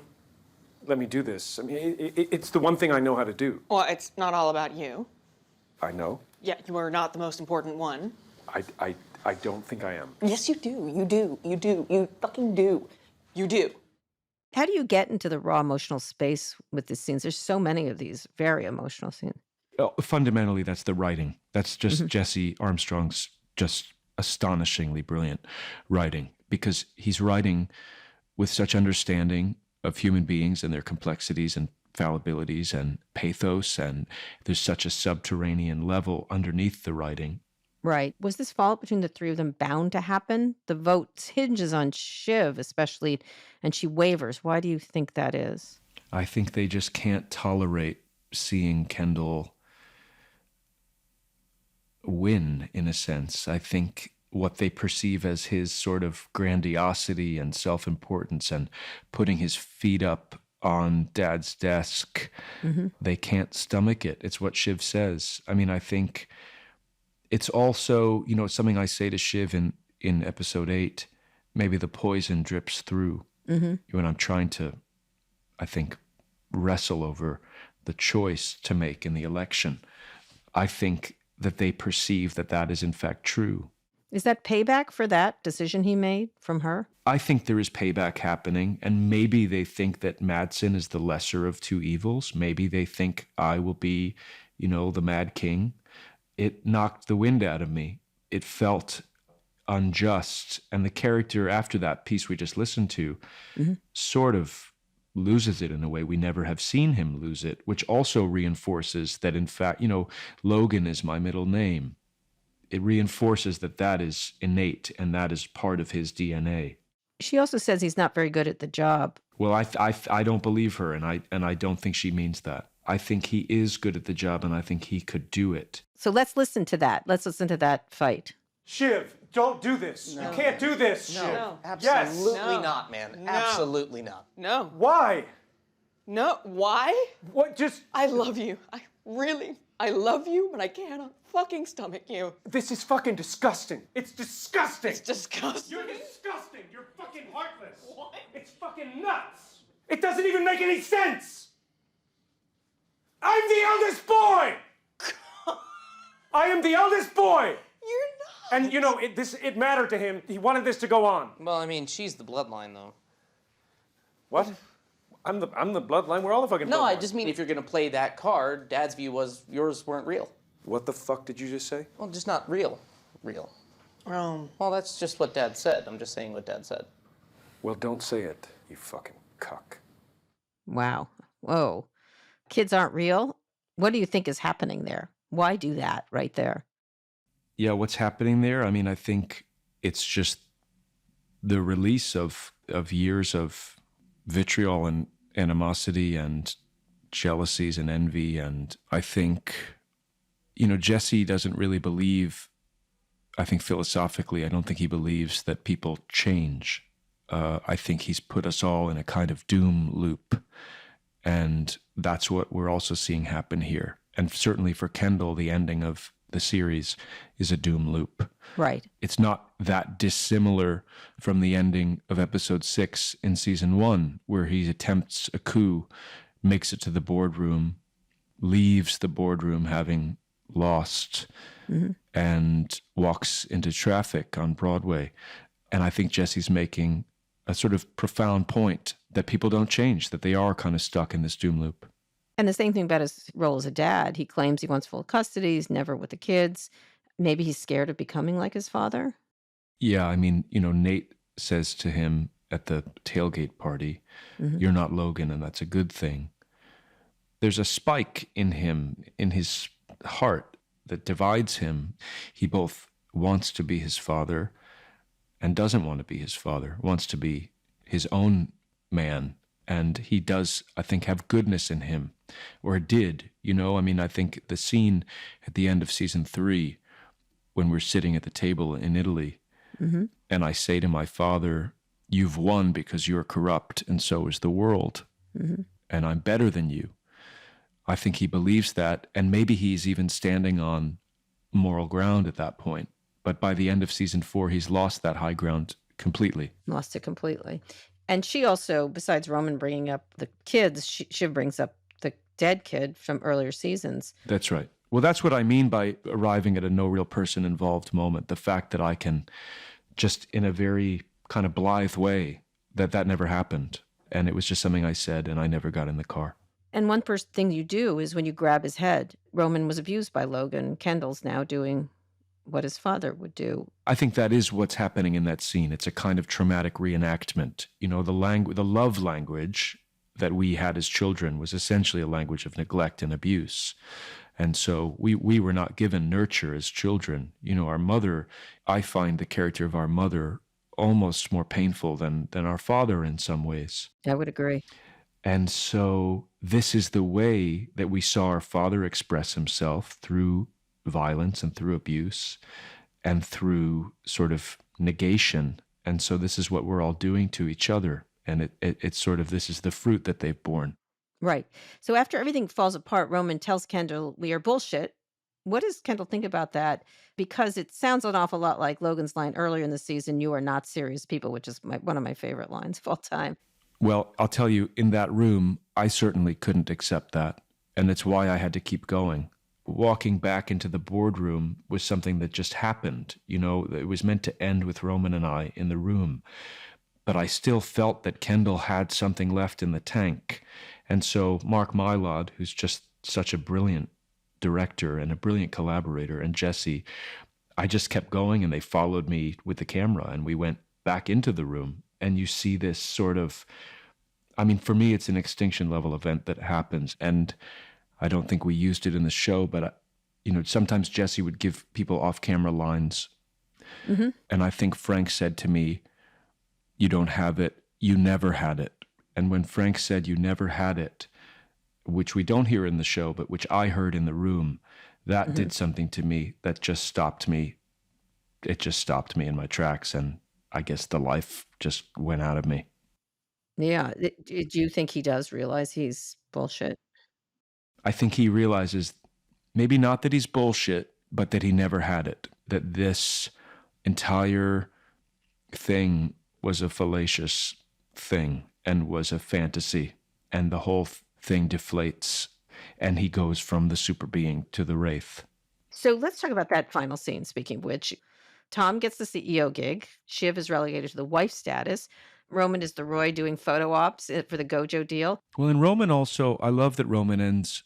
let me do this, I mean, it's the one thing I know how to do. Well, it's not all about you. I know. Yeah, you are not the most important one. I don't think I am. Yes, you do. You do. You do. You fucking do. You do. How do you get into the raw emotional space with these scenes? There's so many of these very emotional scenes. Fundamentally, that's the writing. That's just Jesse Armstrong's just astonishingly brilliant writing, because he's writing with such understanding of human beings and their complexities and fallibilities and pathos, and there's such a subterranean level underneath the writing. Right. Was this fallout between the three of them bound to happen? The vote hinges on Shiv especially, and she wavers. Why do you think that is? I think they just can't tolerate seeing Kendall win, in a sense. I think what they perceive as his sort of grandiosity and self-importance and putting his feet up on Dad's desk, they can't stomach it. It's what Shiv says. I mean, I think it's also, something I say to Shiv in episode 8, maybe the poison drips through when I'm trying to, I think, wrestle over the choice to make in the election. I think that they perceive that is in fact true. Is that payback for that decision he made from her? I think there is payback happening, and maybe they think that Matsson is the lesser of two evils. Maybe they think I will be, the Mad King. It knocked the wind out of me. It felt unjust. And the character after that piece we just listened to sort of loses it in a way we never have seen him lose it, which also reinforces that, in fact, Logan is my middle name. It reinforces that is innate and that is part of his DNA. She also says he's not very good at the job. Well, I don't believe her, and I don't think she means that. I think he is good at the job, and I think he could do it. So let's listen to that. Let's listen to that fight. Shiv, don't do this. No. You can't do this, No, Shiv. No. absolutely not, man. No. Absolutely not. No. Why? No. Why? What, just... I love you. I love you, but I cannot fucking stomach you. This is fucking disgusting. It's disgusting. It's disgusting. You're disgusting. You're fucking heartless. What? It's fucking nuts. It doesn't even make any sense. I'm the eldest boy. I am the eldest boy. You're not. And it mattered to him. He wanted this to go on. Well, I mean, she's the bloodline, though. What? I'm the bloodline. We're all the fucking No, bloodline. I just mean if you're gonna play that card, Dad's view was yours weren't real. What the fuck did you just say? Well, just not real. Well, that's just what Dad said. I'm just saying what Dad said. Well, don't say it, you fucking cuck. Wow. Whoa. Kids aren't real? What do you think is happening there? Why do that right there? Yeah, what's happening there? I mean, I think it's just the release of years of vitriol and animosity and jealousies and envy. And I think, Jesse doesn't really believe I think philosophically, I don't think he believes that people change. I think he's put us all in a kind of doom loop. And that's what we're also seeing happen here. And certainly for Kendall, the ending of the series is a doom loop. Right. It's not that dissimilar from the ending of episode 6 in season 1, where he attempts a coup, makes it to the boardroom, leaves the boardroom having lost, and walks into traffic on Broadway. And I think Jesse's making a sort of profound point that people don't change, that they are kind of stuck in this doom loop. And the same thing about his role as a dad. He claims he wants full custody. He's never with the kids. Maybe he's scared of becoming like his father. Yeah, I mean, Nate says to him at the tailgate party, you're not Logan, and that's a good thing. There's a spike in him, in his heart, that divides him. He both wants to be his father and doesn't want to be his father, wants to be his own man. And he does, I think, have goodness in him, or did, I think the scene at the end of season 3, when we're sitting at the table in Italy, and I say to my father, you've won because you're corrupt and so is the world, and I'm better than you. I think he believes that, and maybe he's even standing on moral ground at that point. But by the end of season 4, he's lost that high ground completely. Lost it completely. And she also, besides Roman bringing up the kids, she brings up the dead kid from earlier seasons. That's right. Well, that's what I mean by arriving at a no real person involved moment. The fact that I can just in a very kind of blithe way, that never happened. And it was just something I said, and I never got in the car. And one first thing you do is when you grab his head. Roman was abused by Logan. Kendall's now doing what his father would do. I think that is what's happening in that scene. It's a kind of traumatic reenactment. The love language that we had as children was essentially a language of neglect and abuse. And so we were not given nurture as children. Our mother, I find the character of our mother almost more painful than our father in some ways. I would agree. And so this is the way that we saw our father express himself, through violence and through abuse and through sort of negation. And so this is what we're all doing to each other. And it's sort of, this is the fruit that they've borne. Right. So after everything falls apart, Roman tells Kendall, we are bullshit. What does Kendall think about that? Because it sounds an awful lot like Logan's line earlier in the season, you are not serious people, which is one of my favorite lines of all time. Well, I'll tell you, in that room, I certainly couldn't accept that. And it's why I had to keep going. Walking back into the boardroom was something that just happened. It was meant to end with Roman and I in the room. But I still felt that Kendall had something left in the tank. And so Mark Mylod, who's just such a brilliant director and a brilliant collaborator, and Jesse, I just kept going, and they followed me with the camera, and we went back into the room. And you see this sort of, for me, it's an extinction level event that happens. And I don't think we used it in the show, but, sometimes Jesse would give people off-camera lines. And I think Frank said to me, you don't have it, you never had it. And when Frank said you never had it, which we don't hear in the show, but which I heard in the room, that did something to me that just stopped me. It just stopped me in my tracks, and I guess the life just went out of me. Yeah. Do you think he does realize he's bullshit? I think he realizes maybe not that he's bullshit, but that he never had it, that this entire thing was a fallacious thing and was a fantasy, and the whole thing deflates, and he goes from the super being to the wraith. So let's talk about that final scene, speaking of which. Tom gets the CEO gig. Shiv is relegated to the wife status. Roman is the Roy doing photo ops for the Gojo deal. Well, and Roman also, I love that Roman ends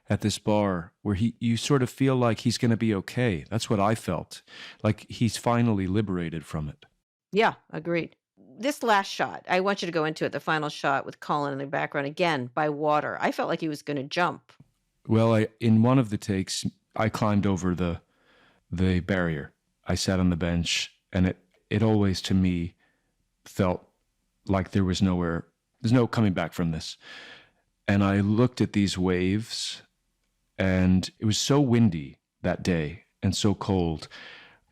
at this bar where you sort of feel like he's going to be okay. That's what I felt. Like he's finally liberated from it. Yeah, agreed. This last shot, I want you to go into it, the final shot with Colin in the background, again, by water. I felt like he was going to jump. Well, in one of the takes, I climbed over the barrier. I sat on the bench, and it always, to me, felt like there's no coming back from this. And I looked at these waves, and it was so windy that day and so cold.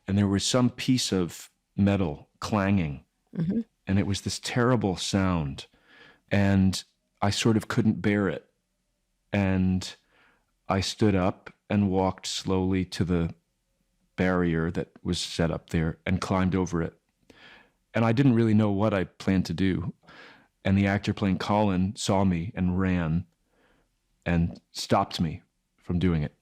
and there was some piece of metal clanging, and it was this terrible sound, and I sort of couldn't bear it. And I stood up and walked slowly to the barrier that was set up there and climbed over it. And I didn't really know what I planned to do. And the actor playing Colin saw me and ran and stopped me from doing it.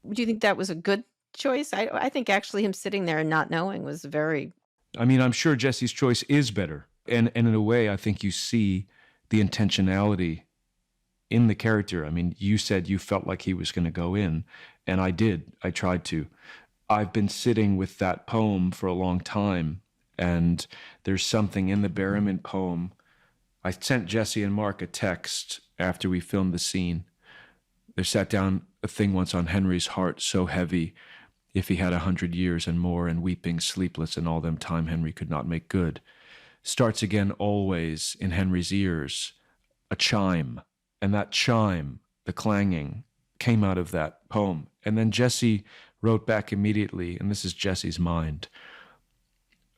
Do you think that was a good choice? I think actually him sitting there and not knowing was very... I mean, I'm sure Jesse's choice is better. And in a way, I think you see the intentionality in the character. I mean, you said you felt like he was going to go in, and I did. I tried to. I've been sitting with that poem for a long time, and there's something in the Berryman poem. I sent Jesse and Mark a text after we filmed the scene. There sat down a thing once on Henry's heart so heavy, if he had 100 years and more, and weeping sleepless and all them time Henry could not make good. Starts again always in Henry's ears, a chime. And that chime, the clanging, came out of that poem. And then Jesse wrote back immediately, and this is Jesse's mind,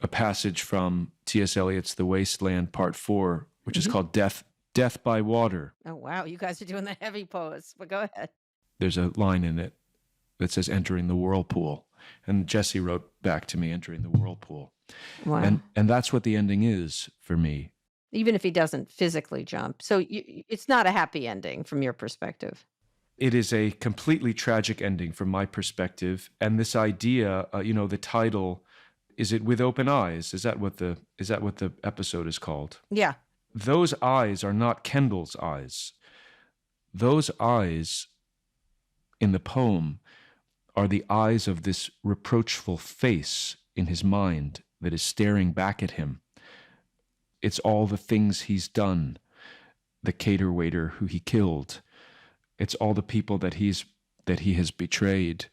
a passage from T.S. Eliot's The Wasteland, Part 4, which is called Death by Water. Oh, wow. You guys are doing the heavy pose, but go ahead. There's a line in it that says, entering the whirlpool. And Jesse wrote back to me, entering the whirlpool. Wow. And that's what the ending is for me. Even if he doesn't physically jump. So it's not a happy ending from your perspective. It is a completely tragic ending from my perspective. And this idea, the title, is it With Open Eyes? Is that what the episode is called? Yeah. Those eyes are not Kendall's eyes. Those eyes in the poem are the eyes of this reproachful face in his mind that is staring back at him. It's all the things he's done, the cater waiter who he killed. It's all the people that he has betrayed.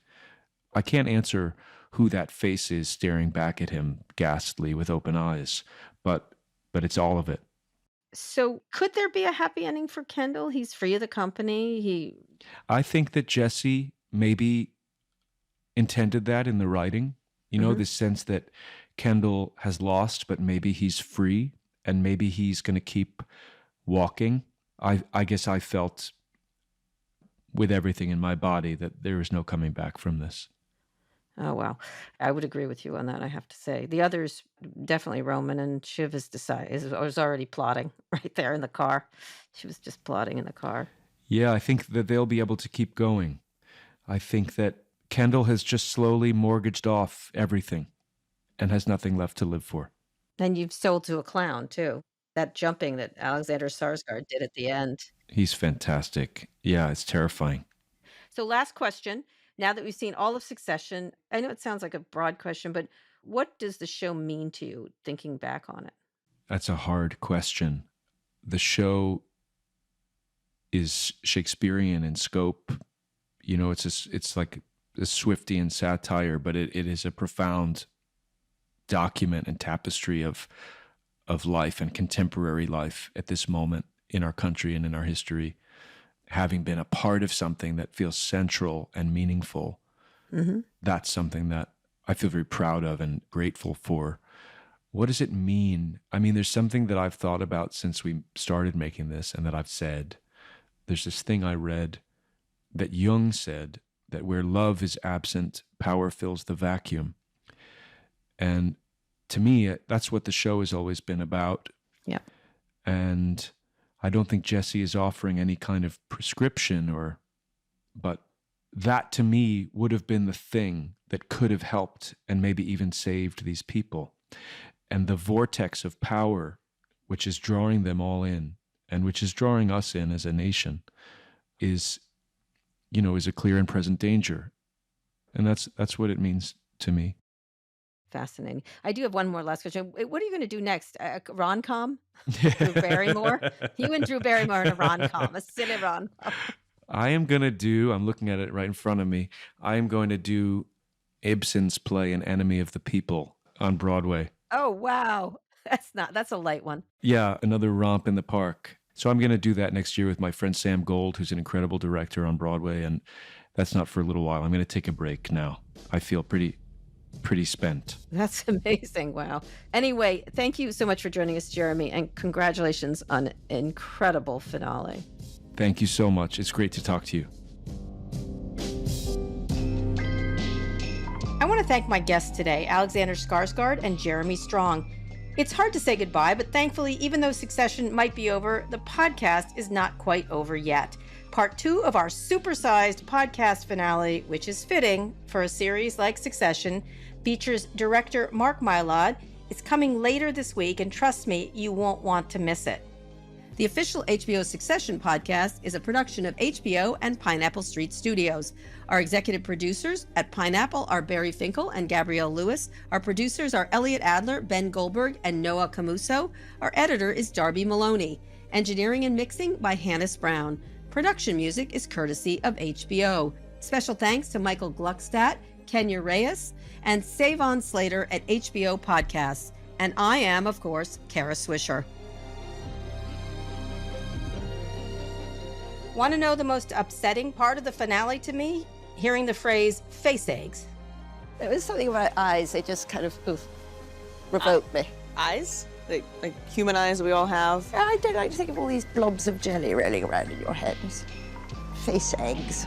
I can't answer who that face is staring back at him, ghastly with open eyes, but it's all of it. So could there be a happy ending for Kendall? He's free of the company. I think that Jesse maybe intended that in the writing, the sense that Kendall has lost, but maybe he's free and maybe he's going to keep walking. I guess I felt with everything in my body that there is no coming back from this. Oh, wow. I would agree with you on that, I have to say. The others, definitely Roman, and Shiv was already plotting right there in the car. She was just plotting in the car. Yeah, I think that they'll be able to keep going. I think that Kendall has just slowly mortgaged off everything and has nothing left to live for. And you've sold to a clown, too. That jumping that Alexander Skarsgård did at the end. He's fantastic. Yeah, it's terrifying. So last question. Now that we've seen all of Succession, I know it sounds like a broad question, but what does the show mean to you, thinking back on it? That's a hard question. The show is Shakespearean in scope. It's like a Swiftian satire, but it is a profound document and tapestry of life and contemporary life at this moment in our country and in our history. Having been a part of something that feels central and meaningful, that's something that I feel very proud of and grateful for. What does it mean? I mean, there's something that I've thought about since we started making this and that I've said. There's this thing I read that Jung said, that where love is absent, power fills the vacuum. And to me, that's what the show has always been about. Yeah. And I don't think Jesse is offering any kind of prescription but that to me would have been the thing that could have helped and maybe even saved these people. And the vortex of power, which is drawing them all in and which is drawing us in as a nation, is a clear and present danger. And that's what it means to me. Fascinating. I do have one more last question. What are you going to do next? A rom-com? Drew Barrymore? You and Drew Barrymore in a rom-com, a cine rom-com. I'm looking at it right in front of me. I am going to do Ibsen's play An Enemy of the People on Broadway. Oh, wow. That's a light one. Yeah, another romp in the park. So I'm going to do that next year with my friend Sam Gold, who's an incredible director on Broadway. And that's not for a little while. I'm going to take a break now. I feel pretty pretty spent. That's amazing. Wow. Anyway, thank you so much for joining us, Jeremy, and congratulations on an incredible finale. Thank you so much. It's great to talk to you. I want to thank my guests today, Alexander Skarsgård and Jeremy Strong. It's hard to say goodbye, but thankfully, even though Succession might be over, the podcast is not quite over yet. Part 2 of our supersized podcast finale, which is fitting for a series like Succession, features director Mark Mylod. It's coming later this week, and trust me, you won't want to miss it. The official HBO Succession podcast is a production of HBO and Pineapple Street Studios. Our executive producers at Pineapple are Barry Finkel and Gabrielle Lewis. Our producers are Elliot Adler, Ben Goldberg, and Noah Camuso. Our editor is Darby Maloney. Engineering and mixing by Hannes Brown. Production music is courtesy of HBO. Special thanks to Michael Gluckstadt, Kenya Reyes, and Savon Slater at HBO Podcasts. And I am, of course, Kara Swisher. Want to know the most upsetting part of the finale to me? Hearing the phrase face eggs. There was something about eyes, they just kind of revoked me. Eyes? Like human eyes we all have? I don't like to think of all these blobs of jelly rolling around in your head. Face eggs.